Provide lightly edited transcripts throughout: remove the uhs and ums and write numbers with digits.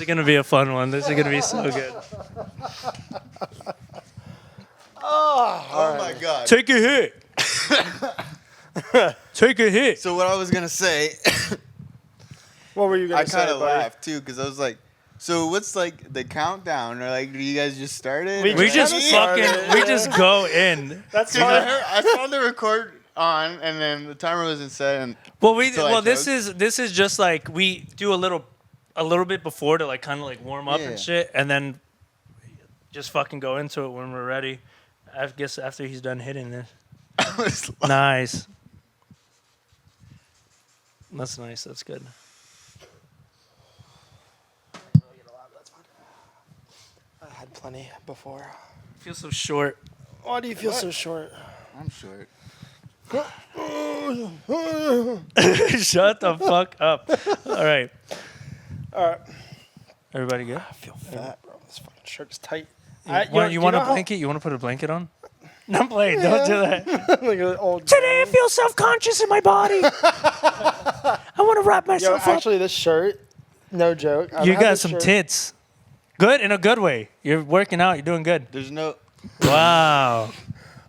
is going to be a fun one. This is going to be so good. Oh my God. Take a hit. Take a hit. So what I was going to say, What were you going I to say, kind of buddy? laughed too because I was like, so what's like the countdown? Or like, do you guys just start it? We We Or- just Started. fucking, we just go in. That's 'Cause I, fine. I saw the record on, and then the timer wasn't set, and Well, So I this joked. is just like we do a little bit before to like kind of like warm up Yeah. and shit, and then just fucking go into it when we're ready. I guess after he's done hitting this. I was like, Nice. That's nice. That's good. I had plenty before. Feel so short. Why do you feel so short? I'm short. Shut the fuck up. All right. All right. Everybody good? I feel fat, bro. This fucking shirt's tight. You want a blanket? You want to put a blanket on? No, I'm playing. Don't do that. Like an old Today I feel self-conscious in my body. I want to wrap Yo, myself up. actually, this shirt, no joke. I've You had got this some shirt- tits. Good in a good way. You're working out. You're doing good. There's no. Wow.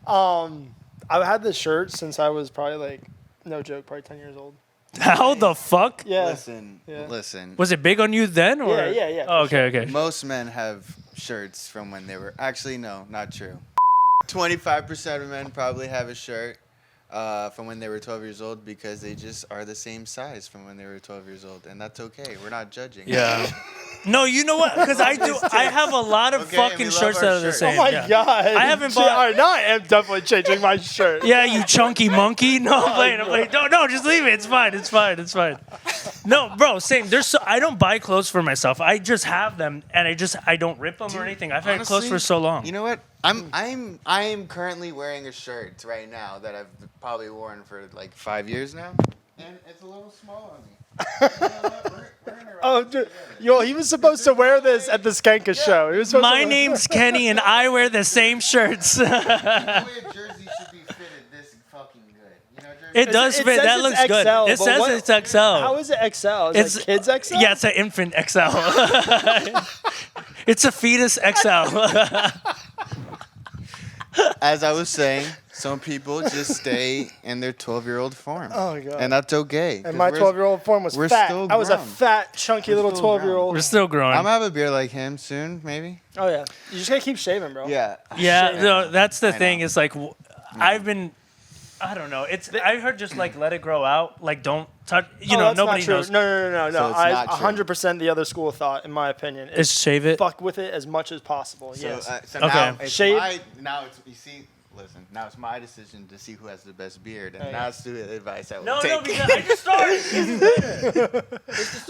I've had this shirt since I was probably like, no joke, probably 10 years old. How the fuck? Yeah. Listen, Yeah. listen. Was it big on you then? Or? Yeah, Oh, for okay, okay. Most men have shirts from when they were. Actually, no, not true. 25% of men probably have a shirt from when they were 12 years old because they just are the same size from when they were 12 years old, and that's okay. We're not judging. Yeah. No, you know what? Because I have a lot of Okay, and we fucking love shirts our that are the shirts. same. Oh my yeah. God. I haven't Shit, bought- All right, now I am definitely changing my shirt. Yeah, you chunky monkey. No, I'm playing. I'm playing. No, just leave it. It's fine. It's fine. It's fine. No, bro, same. I don't buy clothes for myself. I just have them, and I don't rip them or anything. I've had clothes Honestly, for so long. You know what? I'm currently wearing a shirt right now that I've probably worn for like 5 years now, and it's a little small on me. You know what? We're gonna rock Oh, dude. Yo, he was supposed to wear this at the Skanka show. He was supposed My to name's Kenny, and I wear the same shirts. The way a jersey should be fitted this fucking good. You know, jersey. It does it fit. says That it's looks good. XL, It but says what- it's XL. How is it XL? Is it kids XL? Yeah, it's an infant XL. It's a fetus XL. As I was saying, some people just stay in their 12-year-old form. Oh, God. And that's okay. And my 12-year-old form was we're fat. still I was a grown. fat, chunky little still grown. 12-year-old. We're still growing. I'm gonna have a beer like him soon, maybe. Oh, yeah. You just got to keep shaving, bro. Yeah. Yeah, Shit. no, that's the I thing. know. Is like, I've been, I don't know. I heard just like let it grow out. Like don't touch. You know, that's nobody not true. knows. No. So it's I not true. 100% the other school of thought, in my opinion. Is shave it. Fuck with it as much as possible. So, Yes. so Okay. now it's Shave- you see, listen, now it's my decision to see who has the best beard, and Hey. that's the advice I would No, take. no, because I just started.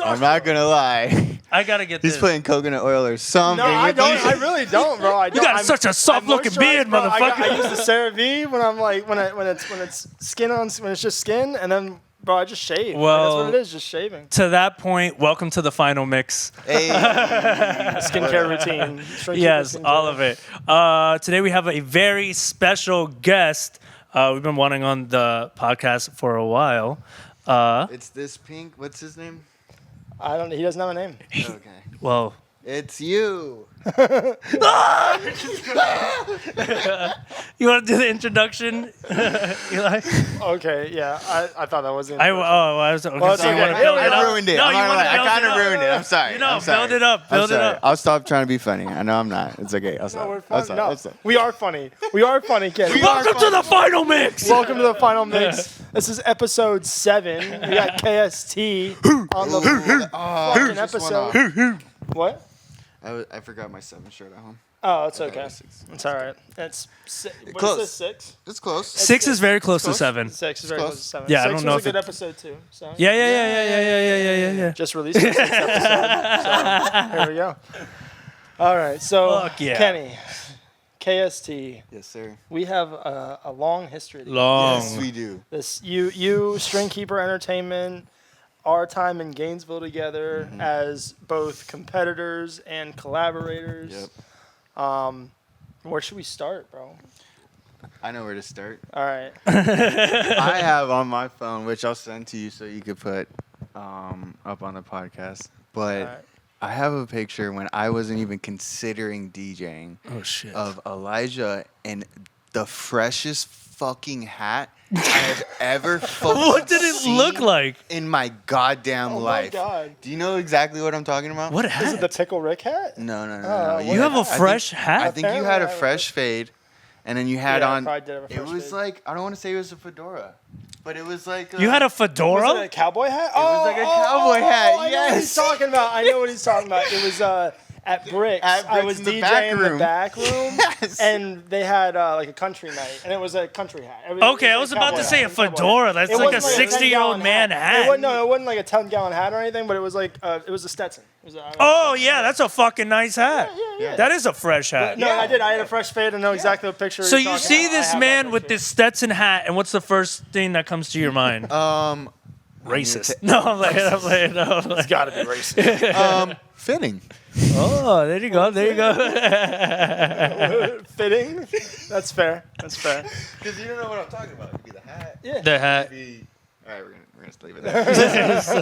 I'm not gonna lie. I gotta get He's this. putting coconut oil or something. No, I with don't. these- I really don't, bro. I don't. got I'm- such a soft-looking I moisturize, beard, bro. I motherfucker. use the CeraVe when I'm like when it's skin on when it's just skin, and then bro, I just shave. Well- that's what it is, just shaving. To that point, welcome to the final mix. Hey, Skincare routine. StringKeeper Yes, skincare. all of it. Today we have a very special guest. We've been wanting on the podcast for a while. it's this pink. What's his name? I don't. He doesn't have a name. Okay, Well, it's you. you want to do the introduction? Eli? Okay, yeah. I thought that was the I introduction. was okay. Well, it's so you okay. want to Here build we it go. up? I ruined it. No, I'm you not want gonna to lie. I kind of ruined it. I'm sorry. You know, I'm sorry. build it up. I'm Build it sorry. up. I'll stop trying to be funny. I know I'm not. It's okay. I'll stop. No, we're I'll fun. stop. No, I'll stop. we are funny. We are funny, Kenny. Welcome to the final mix. Welcome to the final mix. This is episode 7. We got KST on the fucking just went episode. What? I forgot my 7 shirt at home. Oh, it's I thought it okay. was 6. It's all right. It's what Close. is this, 6? It's close. 6 is very close to close. 7. 6 is very close. close to 7. Yeah, I 6 don't know was if a good it- episode too. So Yeah. just released the 6th episode. So here we go. All right, so Fuck yeah. Kenny, KST, Yes, sir. we have a long history. together. Long. Yes, we do. This you StringKeeper Entertainment, our time in Gainesville together as both competitors and collaborators. Yep. Where should we start, bro? I know where to start. All right. I have on my phone, which I'll send to you so you could put up on the podcast. But All right. I have a picture when I wasn't even considering DJing. Oh shit. Of Elijah in the freshest fucking hat I have ever fucking What did it look like in my goddamn life? Oh my God. Do you know exactly what I'm talking about? What hat? Is it the Pickle Rick hat? No. You have a fresh hat? I think you had a Apparently I have a fresh fade, and then you had Yeah, I on. probably did have a It fresh was fade. like, I don't want to say it was a fedora, but it was like. You had a Was fedora? it a cowboy hat? It was like a cowboy hat, I know what he's yes. talking about. I know what he's talking about. It was at Bricks. At I Bricks was in the DJing back in room. the back room, Yes. and they had like a country night, and it was a country hat. Okay, I was about to say a fedora. That's It like a wasn't 60-year-old 10-gallon man hat. It wasn't like a 10-gallon hat or anything, but it was like it was a Stetson. It was Oh yeah, that's a fucking nice hat. Yeah. That is a fresh hat. No, I did. I had a fresh fade. I know exactly what picture. So you're you talking see about. I this have that man with picture. this Stetson hat, and what's the first thing that comes to your mind? Racist. No, I'm like, no. It's got to be racist. Fitting. Oh, there you go. There you go. Fitting. That's fair. That's fair. Because you don't know what I'm talking about. It'd be the hat. Yeah. The hat. All right, we're gonna just leave it there.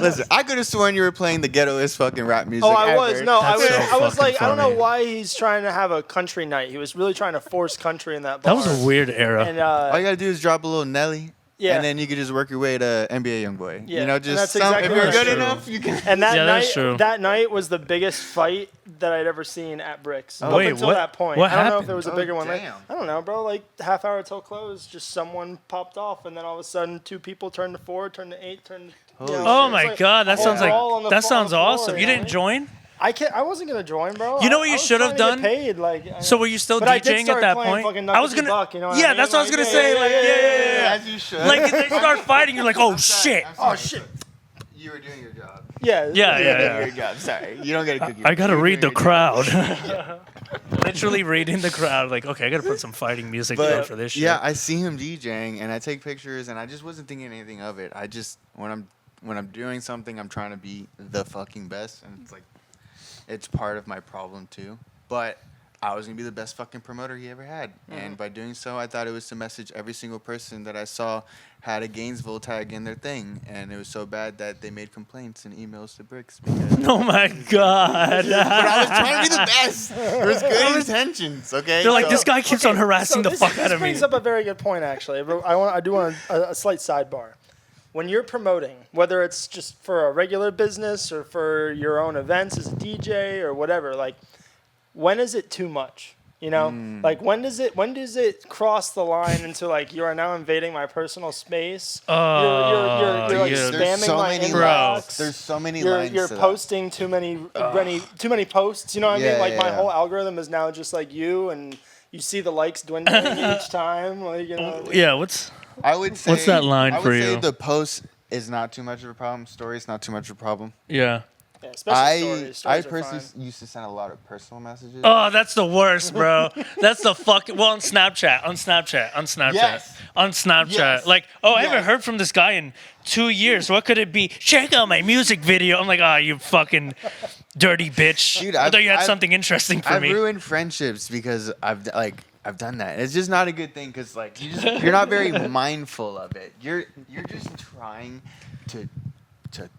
Listen, I could have sworn you were playing the ghettoest fucking rap music. Oh, I was. ever. No, I That's was. so I was fucking like, I don't know funny. why he's trying to have a country night. He was really trying to force country in that bar. That was a weird era. And All you gotta do is drop a little Nelly. Yeah. And then you could just work your way to NBA Youngboy. Yeah, You know, and just that's some, exactly if you're what good I- enough, you can. And that Yeah, night, that's true. that night was the biggest fight that I'd ever seen at Bricks. Up Wait, until what- that point. what I don't know if happened? there was a Oh, bigger one. Like, damn. I don't know, bro. Like half hour till close, just someone popped off, and then all of a sudden, 2 people turned to 4, turned to 8, turned to. Holy Oh it's my like god, that a sounds brawl on like the that flo- on sounds the floor, awesome. You know? didn't join? I wasn't gonna join, bro. You know what I you was should have trying to done? get paid, like. So were you still But I did DJing at start that playing point? fucking I was Knuckles gonna, Buck, you know what I yeah, mean? that's what I was Like, gonna yeah, say. yeah, Like, yeah, yeah. As you should. Like if they start fighting, you're like, oh shit. Oh shit. You were doing your job. Yeah. Yeah, You were yeah. doing your job. Sorry, you don't get a cookie. I gotta You were read the doing your crowd. Literally reading the crowd. Like, okay, I gotta put some fighting music But there for this shit. yeah, I see him DJing and I take pictures and I just wasn't thinking anything of it. I just when I'm doing something, I'm trying to be the fucking best, and it's like it's part of my problem too. But I was gonna be the best fucking promoter he ever had, and by doing so, I thought it was to message every single person that I saw had a Gainesville tag in their thing, and it was so bad that they made complaints and emails to Bricks because. Oh my god. But I was trying to be the best. There was good intentions, okay? They're like, So- this guy keeps on harassing the fuck out of me. This brings up a very good point, actually. I do want a slight sidebar. When you're promoting, whether it's just for a regular business or for your own events as a DJ or whatever, like, when is it too much? You know, like when does it cross the line into like you are now invading my personal space? You're like yeah. There's spamming so my many inbox. lines. There's so many You're lines. to that. posting too many posts. You know what I mean? Yeah, Like my yeah. whole algorithm is now just like you, and you see the likes dwindling each time. Like you know. Yeah, what's I would say. What's that line I would for say you? the post is not too much of a problem. Story is not too much of a problem. yeah. Yeah, especially stories. I Stories are personally fine. used to send a lot of personal messages. Oh, that's the worst, bro. That's the fucking on Snapchat. Yes. On Snapchat. Yes. Like, oh, I haven't Yes. heard from this guy in 2 years. What could it be? Check out my music video. I'm like, oh, you fucking dirty bitch. Dude, I thought you had I've- something interesting for I've me. ruined friendships because I've done that. It's just not a good thing because like you're not very mindful of it. You're just trying to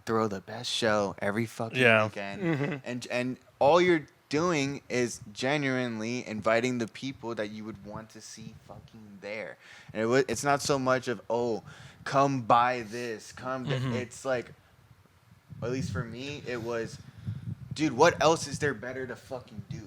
throw the best show every fucking Yeah. weekend, and all you're doing is genuinely inviting the people that you would want to see fucking there. And it's not so much of come buy this, It's like, at least for me, it was, dude, what else is there better to fucking do?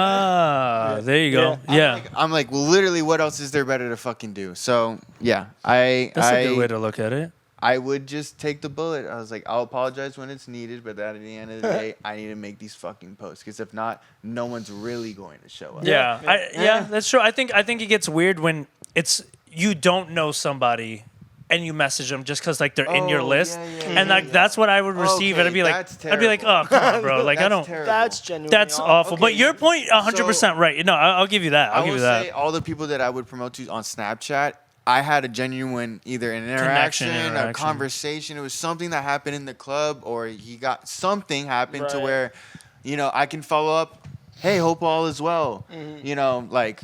Ah, there you go. Yeah. I'm like, well, literally, what else is there better to fucking do? So yeah, That's a good way to look at it. I would just take the bullet. I was like, I'll apologize when it's needed, but at the end of the day, I need to make these fucking posts because if not, no one's really going to show up. Yeah. Yeah, that's true. I think it gets weird when it's you don't know somebody and you message them just because like they're in your Oh, list, yeah, and like that's what I would receive, and Okay, I'd be like, oh come on, bro, like I don't. Terrible. That's genuinely That's awful. But Okay, your point, 100% right. No, I'll give you that. I I'll give will you that. say all the people that I would promote to on Snapchat, I had a genuine either an interaction, a conversation. It was something that happened in the club, or something happened to Right. where, I can follow up. Hey, hope all is well. Like,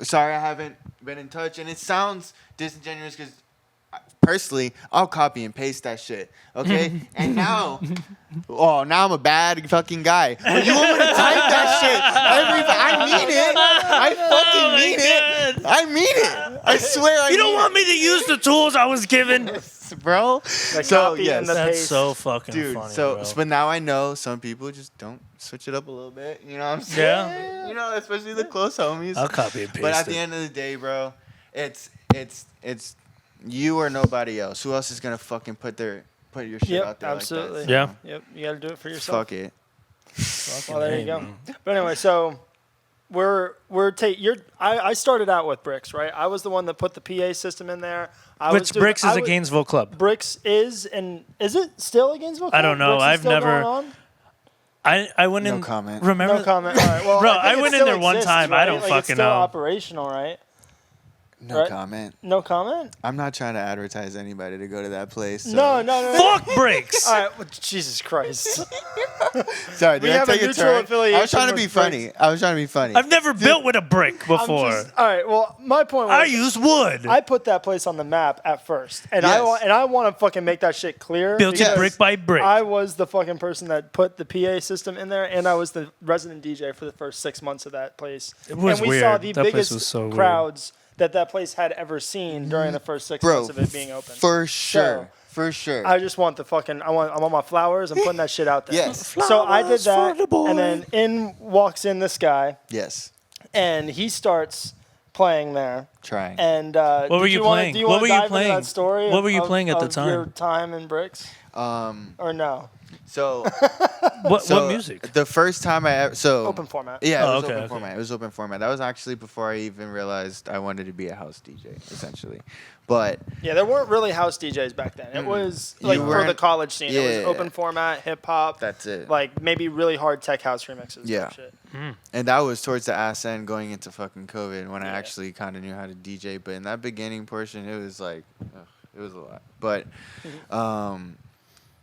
sorry I haven't been in touch, and it sounds disingenuous because personally, I'll copy and paste that shit. Okay, and now I'm a bad fucking guy. But you want me to type that shit? I mean it. I fucking mean it. I mean it. I swear. I You don't mean want me to use the tools I was given. bro. The So copy yes, and the That's paste. so fucking dude. funny, So, bro. but now I know some people just don't switch it up a little bit. You know what I'm saying? Yeah. You know, especially the close homies. I'll copy and paste But at it. the end of the day, bro, it's you or nobody else. Who else is gonna fucking put your shit Yep, out there absolutely. like that? Yeah. Yep, you got to do it for yourself. Fuck it. Well, there you Hey, go. man. But anyway, so I started out with Bricks, right? I was the one that put the PA system in there. Which Bricks is a Gainesville club. Bricks is it still a Gainesville club? I don't know. Bricks is I've still never- going on? I went No in. comment. Remember? No comment. All right. Well, Bro, think I it went in still there one exists, time. I right? don't Like, it's fucking still know. operational, right? No Right? comment. No comment? I'm not trying to advertise anybody to go to that place. So. No. Fuck Bricks. All right. Well, Jesus Christ. Sorry, We did I have a take a neutral turn? I affiliation was trying to with be funny. I was trying to be funny. I've never built with a brick before. All right. Well, my point was I use wood. I put that place on the map at first, and Yes. I want to fucking make that shit clear. Built it because brick by brick. I was the fucking person that put the PA system in there, and I was the resident DJ for the first 6 months of that place. It was and we saw weird. the That place biggest was so weird. crowds that place had ever seen during the first 6 Bro, months of it being open. for sure. For sure. I just want the fucking. I want my flowers. I'm putting that shit out there. Yes. So I did Flowers for that, the boy. and then in walks in this guy, Yes. and he starts playing there. Trying. And What were did you wanna- playing? Do you What want were to you dive into playing? that story? What were you of- playing at the of Your time? time in Bricks, or no? So What music? The first time I ever Open format. Yeah, Oh, it was okay, open okay. format. It was open format. That was actually before I even realized I wanted to be a house DJ, essentially. But Yeah, there weren't really house DJs back then. It was like You for the weren't- college scene. It was yeah. open format, hip hop. that's it. Like maybe really hard tech house remixes. Yeah. Type shit. And that was towards the ass end going into fucking COVID when I Yeah. actually kind of knew how to DJ. But in that beginning portion, it was like, it was a lot. But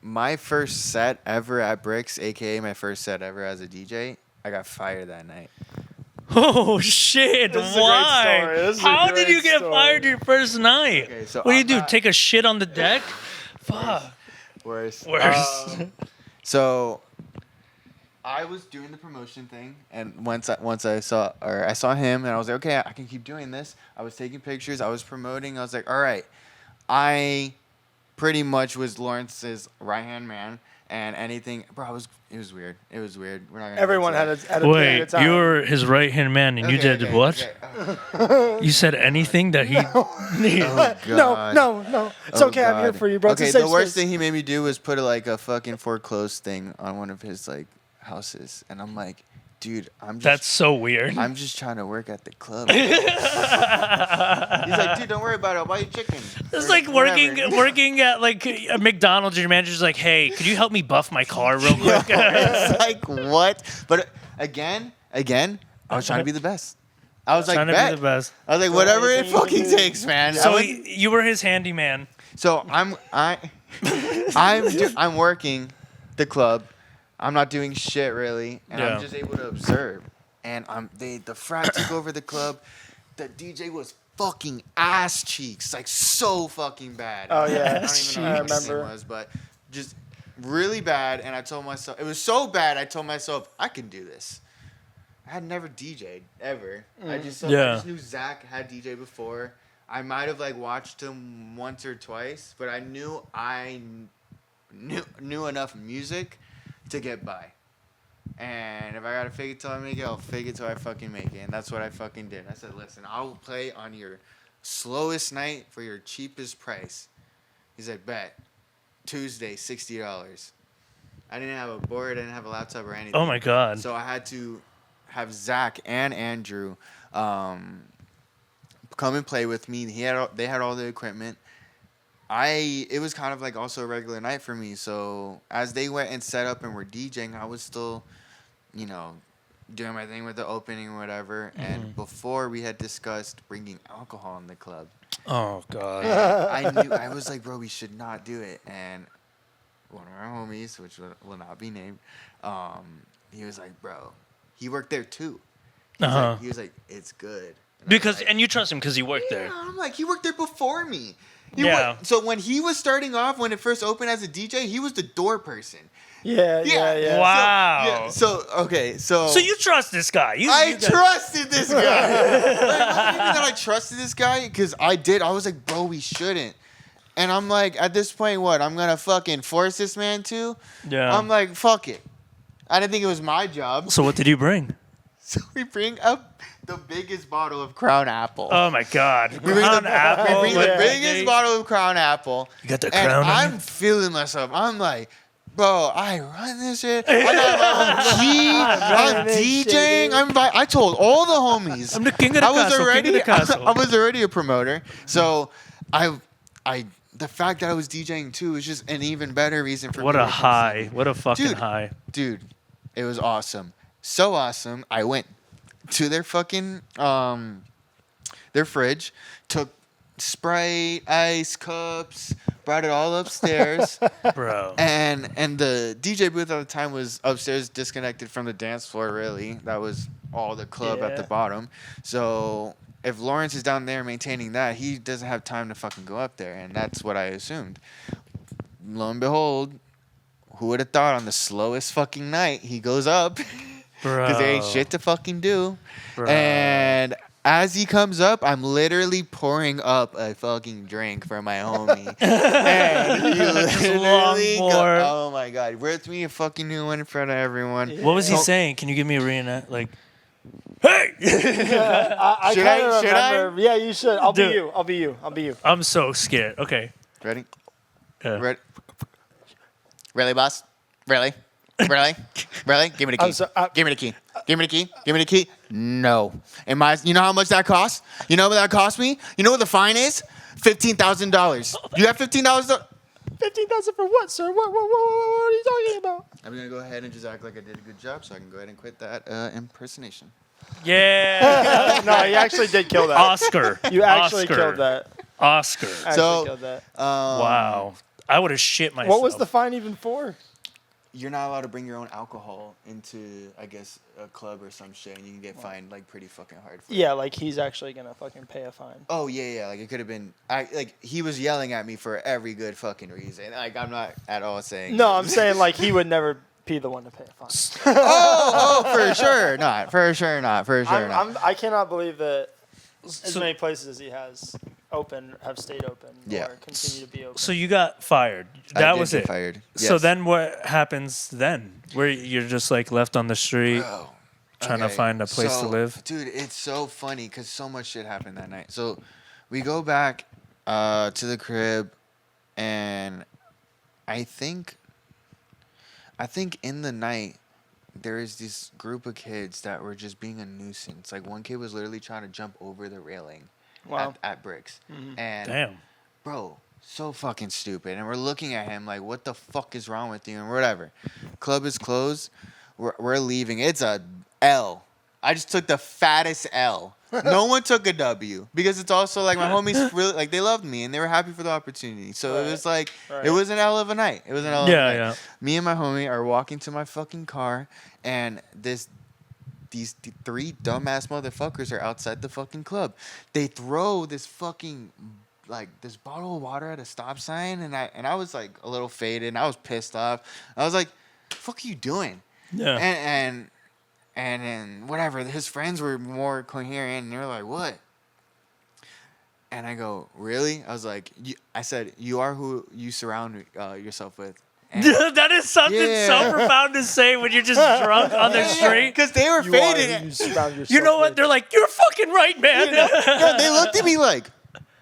my first set ever at Bricks, aka my first set ever as a DJ, I got fired that night. Oh shit! This is a great Why? story. This is a How did great you get story. fired your first night? Okay, so What do you I'm do? not- Take a shit on the deck? Fuck. Worse. Worse. So I was doing the promotion thing, and once I saw him, and I was like, okay, I can keep doing this. I was taking pictures, I was promoting. I was like, all right, I pretty much was Lawrence's right hand man, and anything, bro. It was weird. It was weird. We're not gonna Everyone get had into a period Wait, of time. you were his right hand man, and you that. did what? Okay. You said anything that he. Oh, No, God. no. It's Oh, okay. I'm here God. for you, bro. It's Okay, a safe the worst space. thing he made me do was put like a fucking foreclosed thing on one of his like houses, and I'm like, dude, That's so weird. I'm just trying to work at the club. He's like, dude, don't worry about it. I'll buy you chicken. It's Or like whatever. working at like a McDonald's. Your manager's like, "Hey, could you help me buff my car real quick?" It's like, what? But again, I was trying to be the best. I was like, Trying to bet. be the best. I was like, whatever it anything you can fucking do. takes, man. So you were his handyman. I'm working the club. I'm not doing shit really, and Yeah. I'm just able to observe. And the frat took over the club. The DJ was fucking ass cheeks, like so fucking bad. Oh, yeah. I don't even know I what his name remember. was, but just really bad. And I told myself it was so bad. I told myself I can do this. I had never DJ'd ever. I just knew Zach had DJ before. I might have like watched him once or twice, but I knew knew enough music to get by. And if I gotta fake it till I make it, I'll fake it till I fucking make it. And that's what I fucking did. I said, listen, I'll play on your slowest night for your cheapest price. He's like, bet. Tuesday, $60. I didn't have a board, I didn't have a laptop or anything. Oh my god. So I had to have Zach and Andrew come and play with me. They had all the equipment. It was kind of like also a regular night for me. So as they went and set up and were DJing, I was still, doing my thing with the opening or whatever. Mm-hmm. And before we had discussed bringing alcohol in the club. Oh god. I was like, bro, we should not do it. And one of our homies, which will not be named, he was like, bro, he worked there too. He was like, it's good. And I was Because like, and you trust him because he worked there. yeah, I'm like, he worked there before me. So when he was starting off, when it first opened as a DJ, he was the door person. Yeah. Wow. So you trust this guy? I trusted this guy. Like, that I trusted this guy because I was like, bro, we shouldn't. And I'm like, at this point, what? I'm gonna fucking force this man to? Yeah. I'm like, fuck it. I didn't think it was my job. So what did you bring? So we bring up the biggest bottle of Crown Apple. Oh my God! We bring the biggest bottle of Crown Apple. You got the and crown. I'm feeling myself. I'm like, bro, I run this shit. I got my own key. I'm DJing. I told all the homies. I'm the king of the castle. I was already a promoter. So the fact that I was DJing too was just an even better reason for me. What a high! What a fucking high! Dude, it was awesome. So awesome. I went to their fucking their fridge, took Sprite, ice cups, brought it all upstairs. Bro. And the DJ booth at the time was upstairs, disconnected from the dance floor, really. That was all the club at the bottom. So if Lawrence is down there maintaining that, he doesn't have time to fucking go up there. And that's what I assumed. Lo and behold, who would have thought on the slowest fucking night, he goes up. Because there ain't shit to fucking do. Bro. And as he comes up, I'm literally pouring up a fucking drink for my homie. And he literally oh my God. Ripped me a fucking new one in front of everyone. What was he saying? Can you give me a reenact? Like, hey! I kind of remember. Yeah, you should. I'll be you. I'm so scared. Okay. Ready? Ready? Really, boss? Really? Really? Really? Give me the key. Give me the key. Give me the key. Give me the key. No. You know how much that costs? You know what that cost me? You know what the fine is? $15,000. You have $15? $15,000 for what, sir? What are you talking about? I'm going to go ahead and just act like I did a good job so I can go ahead and quit that impersonation. Yeah. No, you actually did kill that. Oscar. You actually killed that. Oscar. Killed that. Wow. I would have shit myself. What was the fine even for? You're not allowed to bring your own alcohol into, I guess, a club or some shit, and you can get fined like pretty fucking hard for it. Like he's actually gonna fucking pay a fine. Oh yeah. Like it could have been. He was yelling at me for every good fucking reason. Like I'm not at all saying. No, I'm saying like he would never be the one to pay a fine. For sure not. For sure not. I cannot believe that as many places as he has have stayed open or continue to be open. So you got fired. That was it. Fired. Yes. So then what happens then? Where you're just like left on the street trying to find a place to live? Dude, it's so funny because so much shit happened that night. So we go back to the crib, and I think in the night there is this group of kids that were just being a nuisance. Like one kid was literally trying to jump over the railing. Wow. At Bricks. Mm-hmm. And damn, bro, so fucking stupid. And we're looking at him like, what the fuck is wrong with you? And whatever. Club is closed. We're leaving. It's a L. I just took the fattest L. No one took a W because it's also like my homies really like they loved me and they were happy for the opportunity. So it was like it was an L of a night. It was an L of a night. Yeah. Me and my homie are walking to my fucking car, and these three dumbass motherfuckers are outside the fucking club. They throw this fucking this bottle of water at a stop sign, and I was like a little faded, and I was pissed off. I was like, "Fuck are you doing?" Yeah. And whatever. His friends were more coherent, and they were like, "What?" And I go, "Really?" I was like, I said, "You are who you surround yourself with." That is something so profound to say when you're just drunk on the street. Because they were fading. You know what? They're like, you're fucking right, man. They looked at me like,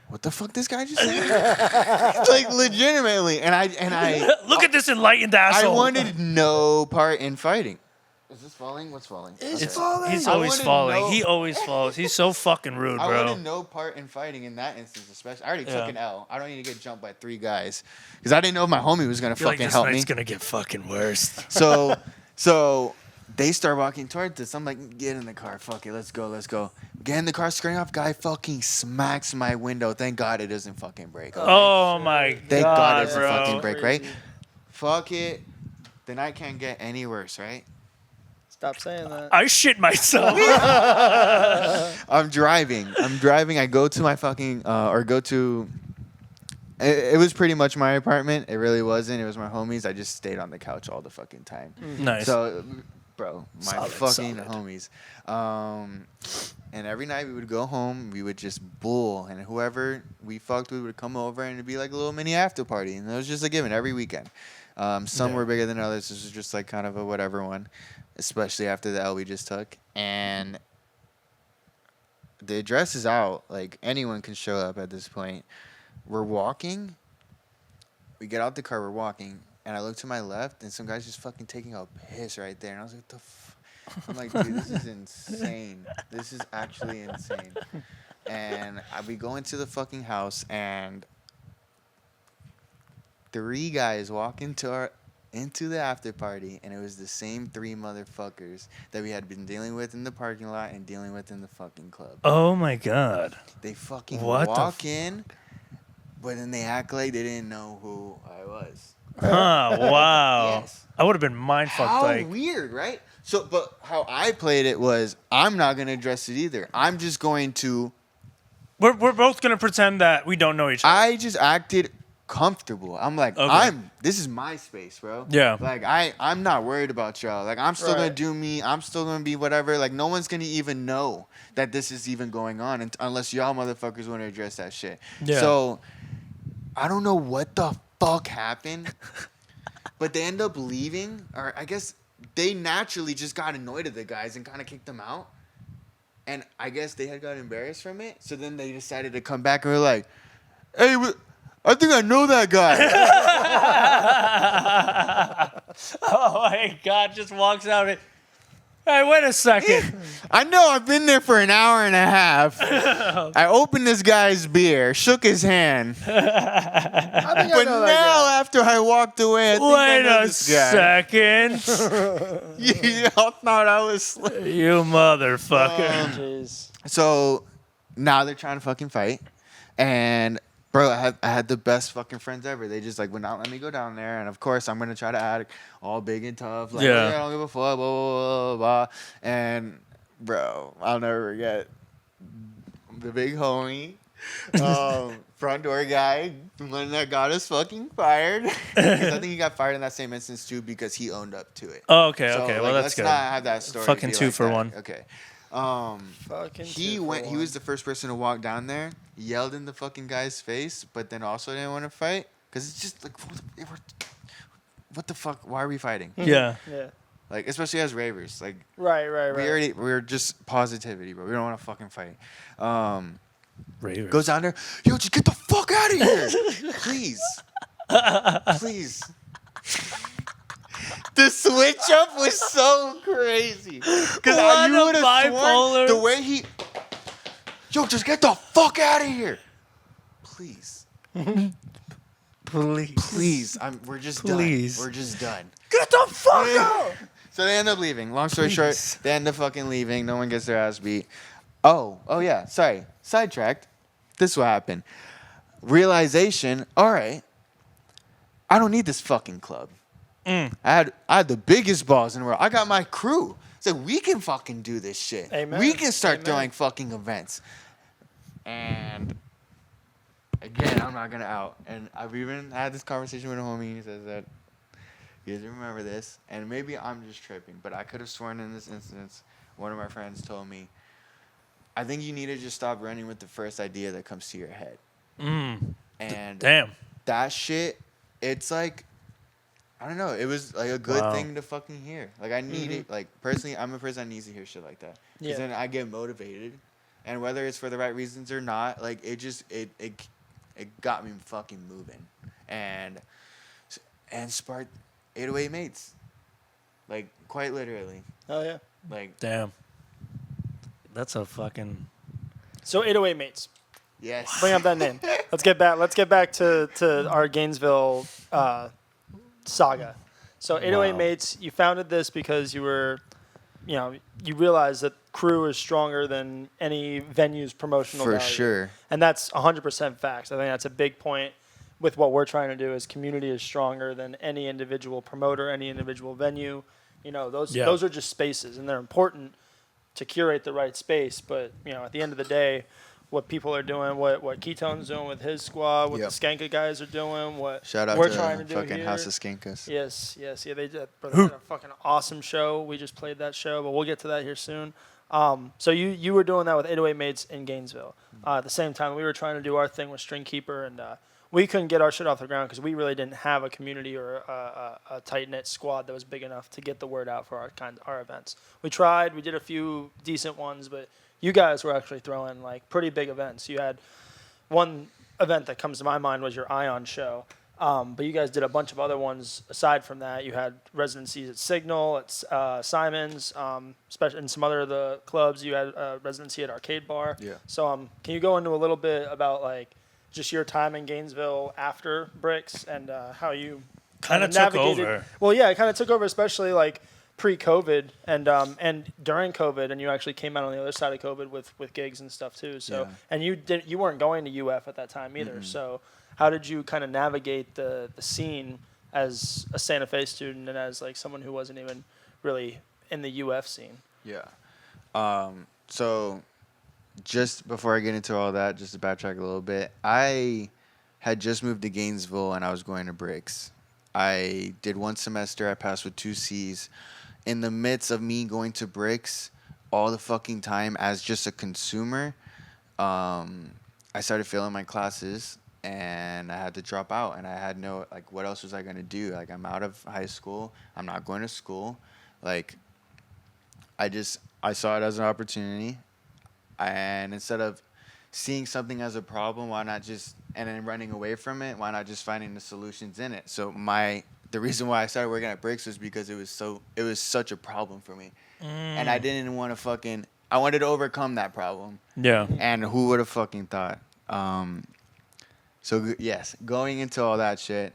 what the fuck this guy just said? Like, legitimately. And I look at this enlightened asshole. I wanted no part in fighting. Is this falling? What's falling? It's falling. He's always falling. He always falls. He's so fucking rude, bro. I wanted no part in fighting in that instance, especially. I already took an L. I don't need to get jumped by 3 guys. Because I didn't know if my homie was going to fucking help me. It's going to get fucking worse. So they start walking towards us. I'm like, get in the car. Fuck it. Let's go. Get in the car, screen off. Guy fucking smacks my window. Thank God it doesn't fucking break. Okay? Oh, my God, Thank God it doesn't bro. fucking break, right? Fuck it. The night can't get any worse, right? Stop saying that. I shit myself. I'm driving. I go to my fucking, or go to It was pretty much my apartment. It really wasn't. It was my homies. I just stayed on the couch all the fucking time. Nice. So, bro, my Solid, fucking solid. homies. And every night we would go home. We would just bull, and whoever we fucked with would come over, and it'd be like a little mini after party. And it was just a given every weekend. Some were bigger than others. This was just like kind of a whatever one, especially after the L we just took. And the address is out. Like, anyone can show up at this point. We're walking. We get out the car. We're walking. And I look to my left, and some guy's just fucking taking a piss right there. And I was like, I'm like, dude, this is insane. This is actually insane. And we go into the fucking house, and 3 guys walk into the after party, and it was the same 3 motherfuckers that we had been dealing with in the parking lot and dealing with in the fucking club. Oh my god. They fucking What the walk in, but then they act like they didn't know who I was. Huh, wow. Yes. I would have been mind fucked. How Like, weird, right? So, but how I played it was, I'm not gonna address it either. I'm just going to. we're both gonna pretend that we don't know each other. I just acted comfortable. I'm like, Okay. This is my space, bro. Yeah. Like, I'm not worried about y'all. Like, I'm still gonna Right. do me. I'm still gonna be whatever. Like, no one's gonna even know that this is even going on unless y'all motherfuckers want to address that shit. Yeah. So, I don't know what the fuck happened, but they end up leaving, or I guess they naturally just got annoyed at the guys and kind of kicked them out. And I guess they had got embarrassed from it. So then they decided to come back and were like, hey, I think I know that guy. Oh my god, just walks out and, hey, wait a second. I know, I've been there for an hour and a half. I opened this guy's beer, shook his hand. I think I But know now, that after I walked away, I think I Wait know a this guy. second. Y'all thought I was slick. You motherfucker. guy. Jeez. So now they're trying to fucking fight, and bro, I had the best fucking friends ever. They just like would not let me go down there, and of course I'm gonna try to act all big and tough, like Yeah. I don't give a fuck, blah blah blah blah. And bro, I'll never forget the big homie, front door guy, the one that got us fucking fired. 'Cause I think he got fired in that same instance too because he owned up to it. Oh, okay, So, okay. like, Well, that's let's good. not have that story. Fucking be 2 like for that. 1. Okay. Fucking He 2 for went. He 1. was the first person to walk down there, yelled in the fucking guy's face, but then also didn't want to fight because it's just like, what the fuck? Why are we fighting? Yeah. Yeah. Like, especially as ravers, like Right. we're just positivity, bro. We don't want to fucking fight. Ravers. Goes down there, yo, just get the fuck out of here, please, please. The switch up was so crazy. Because What you a would have bipolar. sworn the way he... Yo, just get the fuck out of here. Please. Please. Please. We're just Please. done. We're just done. Get the fuck out. So they end up leaving. Long story Please. short, they end up fucking leaving. No one gets their ass beat. Oh yeah. Sorry. Sidetracked. This is what happened. Realization, all right, I don't need this fucking club. I had the biggest balls in the world. I got my crew. So we can fucking do this shit. Amen. We can start Amen. throwing fucking events. And again, I'm not gonna out. And I've even had this conversation with a homie. He says that you guys remember this, and maybe I'm just tripping, but I could have sworn in this instance, one of my friends told me, I think you need to just stop running with the first idea that comes to your head. And Damn. that shit, it's like, I don't know. It was like a good Wow. thing to fucking hear. Like, I need it. Like, personally, I'm a person that needs to hear shit like that. Because Yeah. then I get motivated. And whether it's for the right reasons or not, like, it just, it got me fucking moving. And sparked 808 mates. Like, quite literally. Oh yeah. Like, Damn. That's a fucking. So 808 mates. yes. Bring up that name. Let's get back to our Gainesville saga. So 808 Wow. mates, you founded this because you realized that crew is stronger than any venue's promotional For value. sure. And that's 100% facts. I think that's a big point with what we're trying to do is community is stronger than any individual promoter, any individual venue. You know, those are just spaces and they're important to curate the right space, but at the end of the day, what people are doing, what Ketone's doing with his squad, what the Skanka guys are doing, what Shout out we're to trying to do fucking here. House of Skankas. Yes, yeah, they did. Bro, they had a fucking awesome show. We just played that show, but we'll get to that here soon. So you were doing that with 808 Mates in Gainesville. At the same time, we were trying to do our thing with StringKeeper, and we couldn't get our shit off the ground because we really didn't have a community or a tight-knit squad that was big enough to get the word out for our events. We tried. We did a few decent ones, but you guys were actually throwing like pretty big events. You had one event that comes to my mind was your Ion show. But you guys did a bunch of other ones aside from that. You had residencies at Signal, at Simon's, and some other of the clubs. You had a residency at Arcade Bar. Yeah. So can you go into a little bit about like just your time in Gainesville after Bricks and how you Kind of took navigated? over. Well, yeah, it kind of took over, especially like pre-COVID and during COVID, and you actually came out on the other side of COVID with gigs and stuff too. So and you weren't going to UF at that time either. Mm-hmm. So how did you kind of navigate the scene as a Santa Fe student and as like someone who wasn't even really in the UF scene? Yeah. So just before I get into all that, just to backtrack a little bit, I had just moved to Gainesville and I was going to Bricks. I did one semester. I passed with 2 C's. In the midst of me going to Bricks all the fucking time as just a consumer, I started failing my classes and I had to drop out. And I had no, like, what else was I going to do? Like, I'm out of high school. I'm not going to school. Like, I saw it as an opportunity. And instead of seeing something as a problem, why not just, and then running away from it, why not just finding the solutions in it? So the reason why I started working at Bricks was because it was such a problem for me. And I didn't want to I wanted to overcome that problem. Yeah. And who would have fucking thought? So yes, going into all that shit,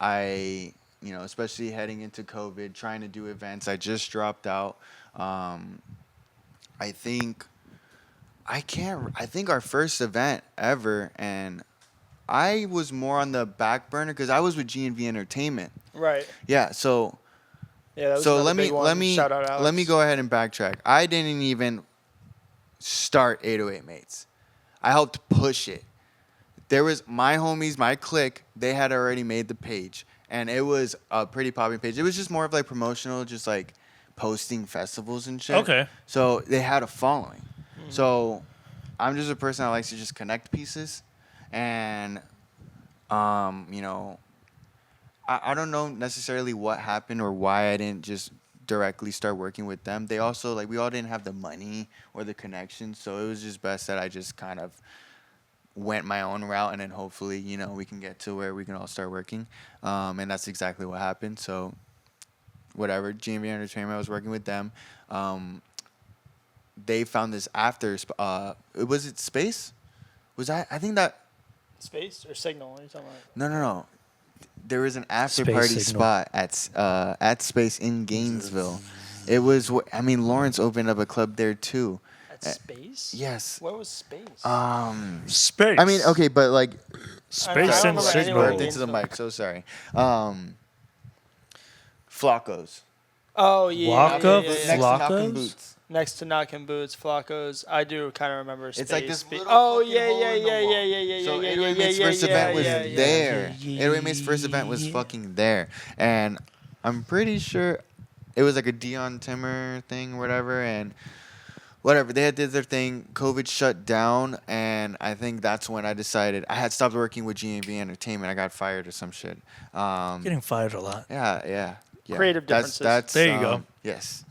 I, especially heading into COVID, trying to do events, I just dropped out. I think our first event ever, and I was more on the back burner because I was with G&V Entertainment. Right. Yeah. So. Yeah. That was So let me Shout out, Alex. let me go ahead and backtrack. I didn't even start 808 Mates. I helped push it. There was my homies, my clique. They had already made the page, and it was a pretty popping page. It was just more of like promotional, just like posting festivals and shit. Okay. So they had a following. Mm-hmm. So I'm just a person that likes to just connect pieces, and I don't know necessarily what happened or why I didn't just directly start working with them. They also, like, we all didn't have the money or the connection, so it was just best that I just kind of went my own route, and then hopefully, we can get to where we can all start working. And that's exactly what happened. So whatever, G&V Entertainment, I was working with them. They found this after, was it Space? I think that... Space or Signal? What are you talking about? No. There was an after Space party Signal. spot at Space in Gainesville. It was, Lawrence opened up a club there too. At Space? Yes. Where was Space? Space. I mean, okay, but like Space and Signal. Burped into the mic. So sorry. Flacco's. Oh yeah. Flacco? Yeah. Next to Knockin' Flacco's? Boots. Next to Knockin' Boots, Flacco's. I do kind of remember Space. It's like this little Oh fucking yeah. hole in the wall. So 808 Mate's first event was there. 808 Mate's first event was fucking there, and I'm pretty sure it was like a Dion Timmer thing or whatever, and whatever, they did their thing. COVID shut down, and I think that's when I decided I had stopped working with G&V Entertainment. I got fired or some shit. Getting fired a lot. Yeah. Creative differences. That's There you go. Yes.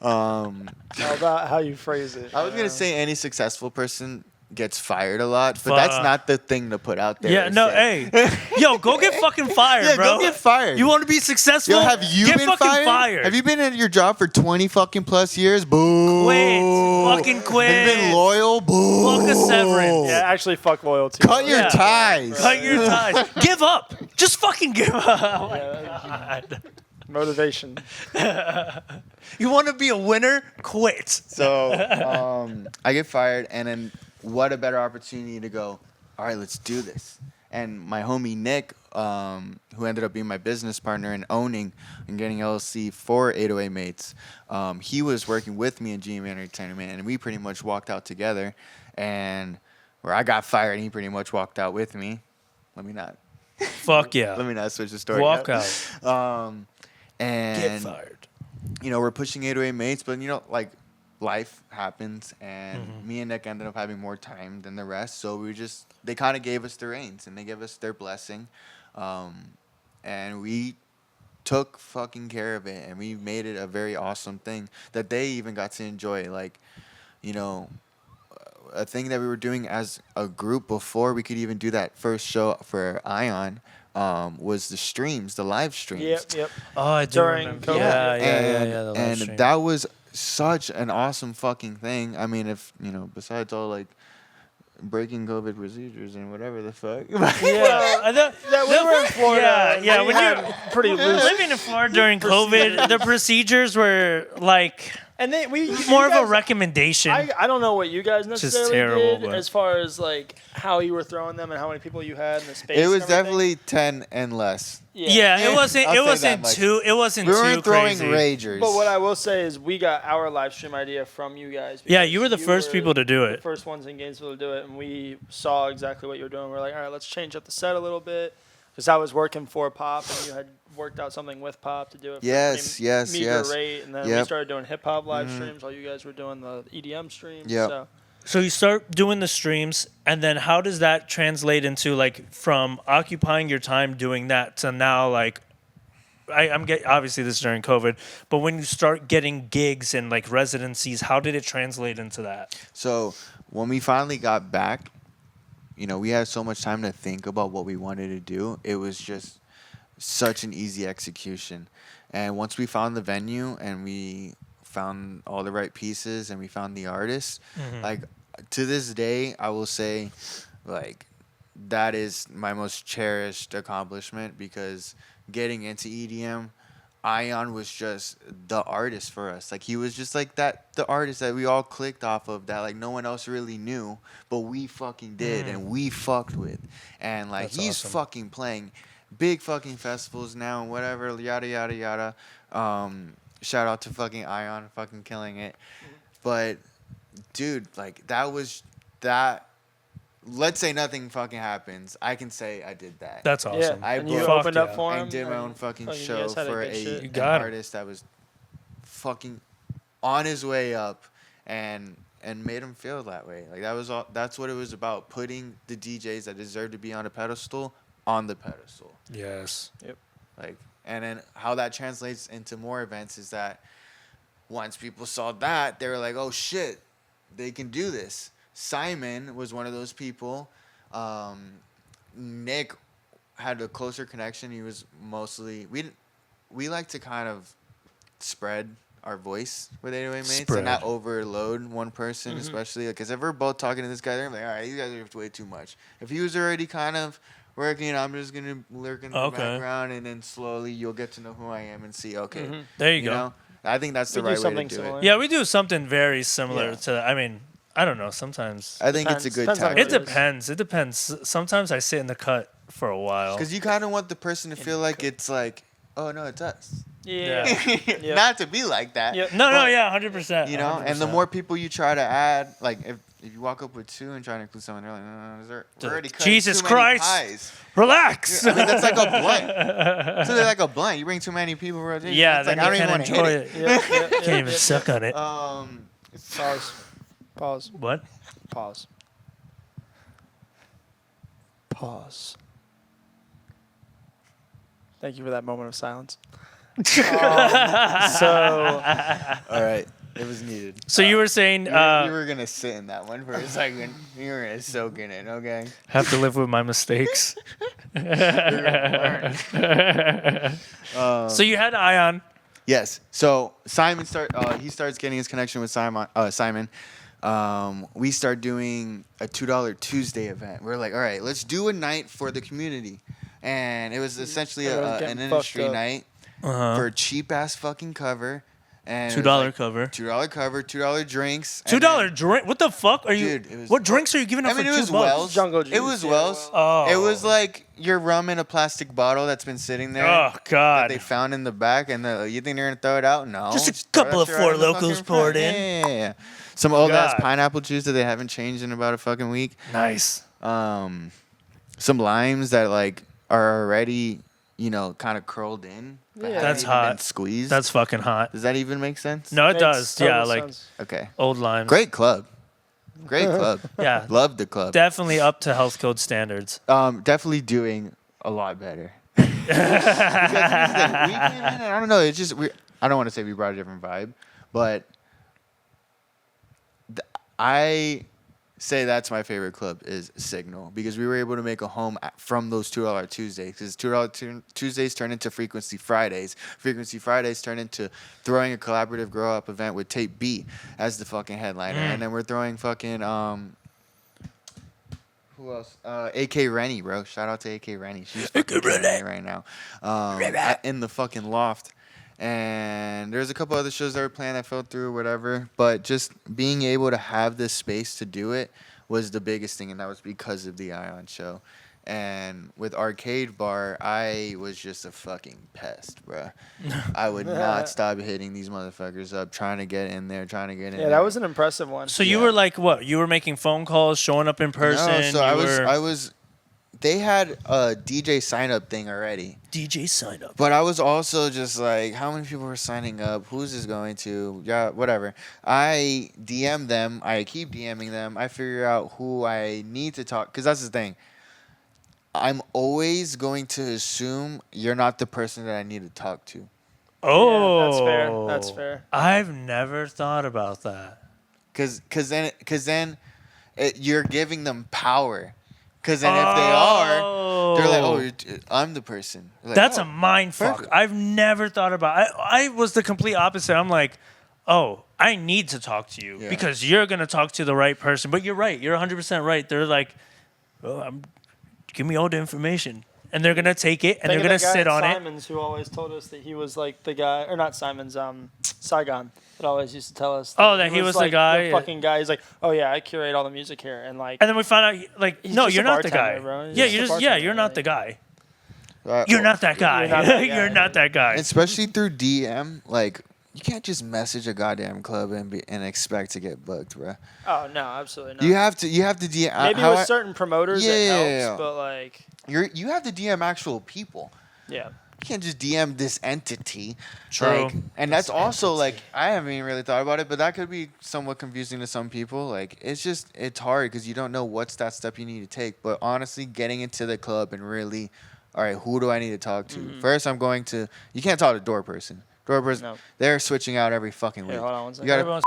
How about how you phrase it? I was gonna say any successful person gets fired a lot, but that's not the thing to put out there. Yeah, no, hey. Yo, go get fucking fired, Yeah, bro. go get fired. You want to be successful? Yo, have you get been fucking fired? Have you been at your job for 20 fucking plus years? Boo. Quit. Fucking quit. Have you been loyal? Boo. Fuck a severance. Yeah, actually, fuck loyalty. Cut your ties. Cut your ties. Give up. Just fucking give up. Oh my God. Motivation. You want to be a winner? Quit. So I get fired, and then what a better opportunity to go, all right, let's do this. And my homie Nick, who ended up being my business partner and owning and getting LLC for 808 Mates, he was working with me in GM Entertainment, and we pretty much walked out together. And where I got fired, he pretty much walked out with me. Let me not switch the story. Walk out. And Get fired. You know, we're pushing 808 Mates, but you know, like, life happens, and me and Nick ended up having more time than the rest. So they kind of gave us the reins, and they gave us their blessing, and we took fucking care of it, and we made it a very awesome thing that they even got to enjoy. Like, you know, a thing that we were doing as a group before we could even do that first show for Ion. Was the live streams. Yep. Oh, I do During remember. COVID. Yeah. The live And stream. that was such an awesome fucking thing. I mean, if, you know, besides all, like, breaking COVID procedures and whatever the fuck. Yeah, I thought Yeah, we were in Florida. Yeah. We When had you're pretty loose. living in Florida during COVID, the procedures were like And more of a recommendation. I don't know what you guys necessarily terrible, did but- as far as like how you were throwing them and how many people you had in the space. It was and everything. definitely 10 and less. yeah, it wasn't. I'll It say that wasn't much. too. It wasn't We too weren't throwing crazy. ragers. But what I will say is we got our live stream idea from you guys. Yeah, because you were the first people to do The it. first ones in Gainesville to do it, and we saw exactly what you were doing. We're like, all right, let's change up the set a little bit, because I was working for Pop, and you had worked out something with Pop to do it. For Yes, a pretty meager yes. rate, and then we Yep. started doing hip hop live streams while you guys were doing the EDM streams. Yep. So. So you start doing the streams, and then how does that translate into like from occupying your time doing that to now like obviously this is during COVID, but when you start getting gigs and like residencies, how did it translate into that? So when we finally got back, you know, we had so much time to think about what we wanted to do. It was just such an easy execution. And once we found the venue and we found all the right pieces and we found the artists, like to this day, I will say, like, that is my most cherished accomplishment, because getting into EDM, Ion was just the artist for us. Like, he was just like the artist that we all clicked off of, that like no one else really knew, but we fucking did and we fucked with. And like, That's he's awesome. fucking playing big fucking festivals now and whatever, yada yada yada. Shout out to fucking Ion, fucking killing it. But dude, like, that. Let's say nothing fucking happens, I can say I did that. That's awesome. Yeah, I and you fucked opened up yeah. for him. and did my own fucking you show guys had for good shit. an got him. artist that was fucking on his way up, and made him feel that way. Like, that was all. That's what it was about, putting the DJs that deserve to be on a pedestal on the pedestal. Yes. Like, and then how that translates into more events is that once people saw that, they were like, oh shit, they can do this. Simon was one of those people. Nick had a closer connection. He was mostly, we like to kind of spread our voice with 808 Mates Spread. and not overload one person, especially because if we're both talking to this guy, they're like, all right, you guys are way too much. If he was already kind of working, I'm just gonna lurk in the background, and then slowly you'll get to know who I am and see, okay, There you go. know, I think that's the We do right way to something do similar. it. Yeah, we do something very similar Yeah. to. I mean, I don't know. Sometimes I think it's a Depends. good Depends on tactic. it depends. It depends. Sometimes I sit in the cut for a while. Because you kind of want the person to feel like it's like, oh no, it's us. Yeah. Yep. Not to be like that. Yep. No, but, yeah, 100%. You know, and the 100%. more people you try to add, like if you walk up with two and try to include someone, they're like, we're already cutting Jesus too many Christ. pies. Relax. I mean, that's like a blunt. So they're like a blunt. You bring too many people, bro. Yeah, it's like, then I you don't even can't want to enjoy hit it. Yep, yep, Can't even suck on it. Pause. Pause. What? Pause. Pause. Thank you for that moment of silence. So All right. It was needed. So you were saying You were going to sit in that one for a second. You were going to soak in it, okay? have to live with my mistakes. So you had Ion. Yes. So Simon he starts getting his connection with Simon. We start doing a $2 Tuesday event. We're like, all right, let's do a night for the community. And it was essentially Everyone's an getting industry fucked up. night for a cheap ass fucking cover. And $2 cover. $2 cover, $2 drinks. $2 drink? What the fuck are you? Dude, it was, what drinks are you giving up for it was $2? Wells. Jungle juice. It was Wells. Oh. It was like your rum in a plastic bottle that's been sitting there. Oh That God. they found in the back, and you think they're gonna throw it out? No. Just a throw couple that of shit right Four in the Locos fucking poured front. in. Yeah. Some old ass God. pineapple juice that they haven't changed in about a fucking week. Nice. Some limes that like are already, kind of curled in. but Yeah. haven't That's even been hot. Squeezed. That's fucking hot. Does that even make sense? No, it Makes does. total Yeah, like sense. Okay. old limes. Great club. Great club. Yeah. Love the club. Definitely up to health code standards. Definitely doing a lot better. Because here's the thing, we came in and I don't know. It's just I don't want to say we brought a different vibe, but I say that's my favorite club is Signal because we were able to make a home from those $2 Tuesdays because $2 Tuesdays turn into Frequency Fridays. Frequency Fridays turn into throwing a collaborative grow up event with Tape B as the fucking headliner, and then we're throwing fucking who else? AK Rennie, bro. Shout out to AK Rennie. She's fucking killing it right now. In the fucking loft. And there's a couple other shows that were planned that fell through or whatever. But just being able to have this space to do it was the biggest thing. And that was because of the Ion show. And with Arcade Bar, I was just a fucking pest, bro. I would not stop hitting these motherfuckers up, trying to get in there, Yeah, that was an impressive one. So you were like what? You were making phone calls, showing up in person. No, so I was. They had a DJ sign up thing already. DJ sign up. But I was also just like, how many people were signing up? Who's this going to? Yeah, whatever. I DM them. I keep DMing them. I figure out who I need to talk. Because that's the thing. I'm always going to assume you're not the person that I need to talk to. Oh, Yeah, that's fair. That's fair. I've never thought about that. Because then you're giving them power. Because then if they are, they're like, oh, I'm the person. Like, That's oh, a mind fuck. perfect. I've never thought about. I was the complete opposite. I'm like, oh, I need to talk to you because you're gonna talk to the right person. But you're right. You're 100% right. They're like, oh, give me all the information, and they're gonna take it and they're gonna sit on it. Simons, who always told us that he was like the guy, or not Simons, Saigon. That always used to tell us. That he was the like guy. The fucking guy. He's like, oh yeah, I curate all the music here, and like. And then we found out, like, He's no, just you're a not the guy. bartender, bro. He's Yeah, just a you're bartender, you're not like- the guy. oh, You're not that guy. You're not that guy. You're not that guy. Especially through DM, like, you can't just message a goddamn club and expect to get booked, bro. Oh no, absolutely not. You have to DM. Maybe with certain promoters it helps, Yeah. but like. You have to DM actual people. Yeah. You can't just DM this entity. True. Like, and that's also like I haven't even really thought about it, but that could be somewhat confusing to some people. Like it's hard because you don't know what's that step you need to take. But honestly, getting into the club and really, all right, who do I need to talk to? First, I'm going to. You can't talk to door person. Door person. No. They're switching out every fucking week. Here, hold on one second. You gotta. Everyone's